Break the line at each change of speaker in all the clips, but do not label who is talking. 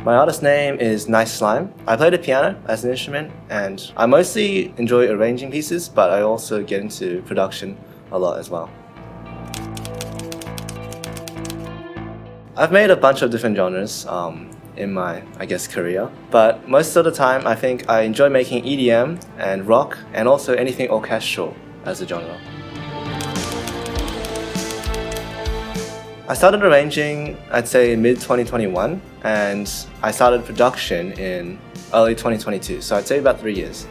My artist name is NiceSlime. I play the piano as an instrument, and I mostly enjoy arranging pieces, but I also get into production a lot as well. I've made a bunch of different genres in my, career, but most of the time I think I enjoy making EDM and rock and also anything orchestral as a genre. I started arranging, I'd say, in mid-2021, and I started production in early 2022, so I'd say about 3 years.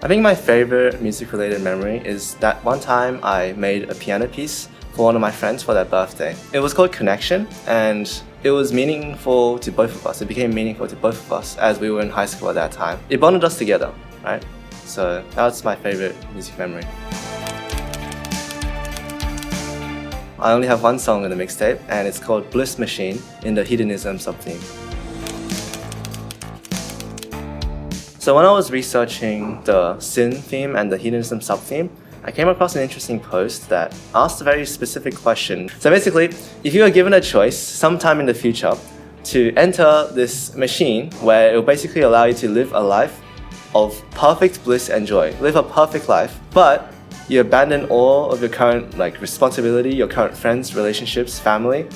I think my favorite music-related memory is that one time I made a piano piece for one of my friends for their birthday. It was called Connection, and it was meaningful to both of us. It became meaningful to both of us as we were in high school at that time. It bonded us together, right? So that's my favorite music memory. I only have one song in the mixtape, and it's called Bliss Machine in the hedonism sub-theme. So when I was researching the sin theme and the hedonism sub-theme, I came across an interesting post that asked a very specific question. So basically, if you were given a choice sometime in the future to enter this machine where it will basically allow you to live a life of perfect bliss and joy, live a perfect life, but you abandon all of your current responsibility, your current friends, relationships, family.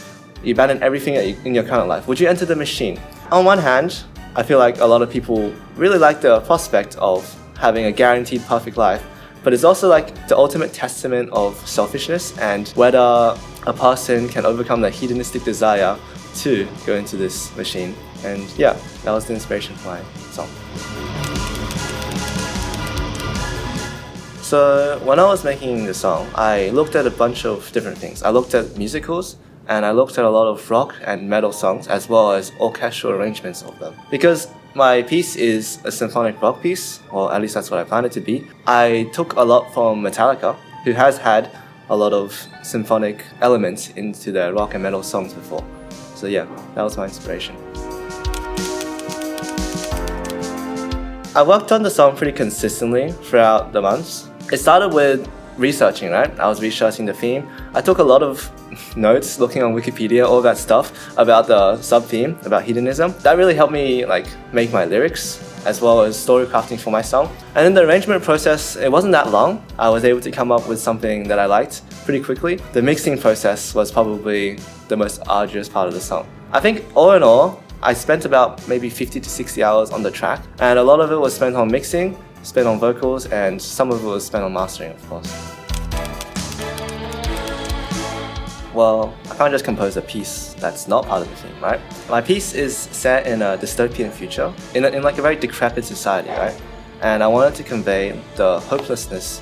You abandon everything in your current life. Would you enter the machine? On one hand, I feel like a lot of people really like the prospect of having a guaranteed perfect life, but it's also like the ultimate testament of selfishness and whether a person can overcome their hedonistic desire to go into this machine. And yeah, that was the inspiration for my song. So when I was making the song, I looked at a bunch of different things. I looked at musicals, and I looked at a lot of rock and metal songs as well as orchestral arrangements of them. Because my piece is a symphonic rock piece, or at least that's what I planned it to be, I took a lot from Metallica, who has had a lot of symphonic elements into their rock and metal songs before. So yeah, that was my inspiration. I worked on the song pretty consistently throughout the months. It started with researching, right? I was researching the theme. I took a lot of notes, looking on Wikipedia, all that stuff about the sub-theme, about hedonism. That really helped me make my lyrics as well as story crafting for my song. And in the arrangement process, it wasn't that long. I was able to come up with something that I liked pretty quickly. The mixing process was probably the most arduous part of the song. I think all in all, I spent about maybe 50 to 60 hours on the track, and a lot of it was spent on mixing, spent on vocals, and some of it was spent on mastering, of course. Well, I can't just compose a piece that's not part of the theme, right? My piece is set in a dystopian future, in a very decrepit society, right? And I wanted to convey the hopelessness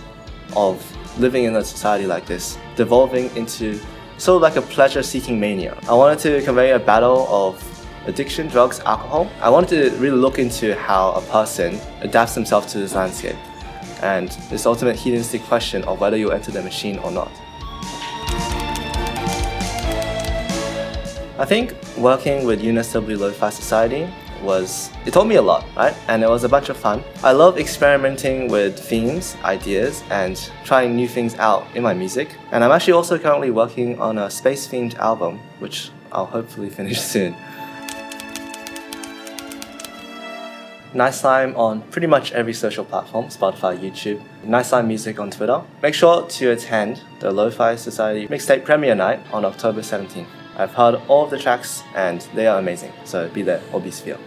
of living in a society like this, devolving into sort of like a pleasure-seeking mania. I wanted to convey a battle of addiction, drugs, alcohol. I wanted to really look into how a person adapts themselves to this landscape and this ultimate hedonistic question of whether you enter the machine or not. I think working with UNSW Lo-Fi Society it taught me a lot, right? And it was a bunch of fun. I love experimenting with themes, ideas, and trying new things out in my music. And I'm actually also currently working on a space-themed album, which I'll hopefully finish soon. NiceSlime on pretty much every social platform, Spotify, YouTube. NiceSlime Music on Twitter. Make sure to attend the Lo-Fi Society Mixtape Premiere Night on October 17th. I've heard all of the tracks and they are amazing, so be there or be sphere.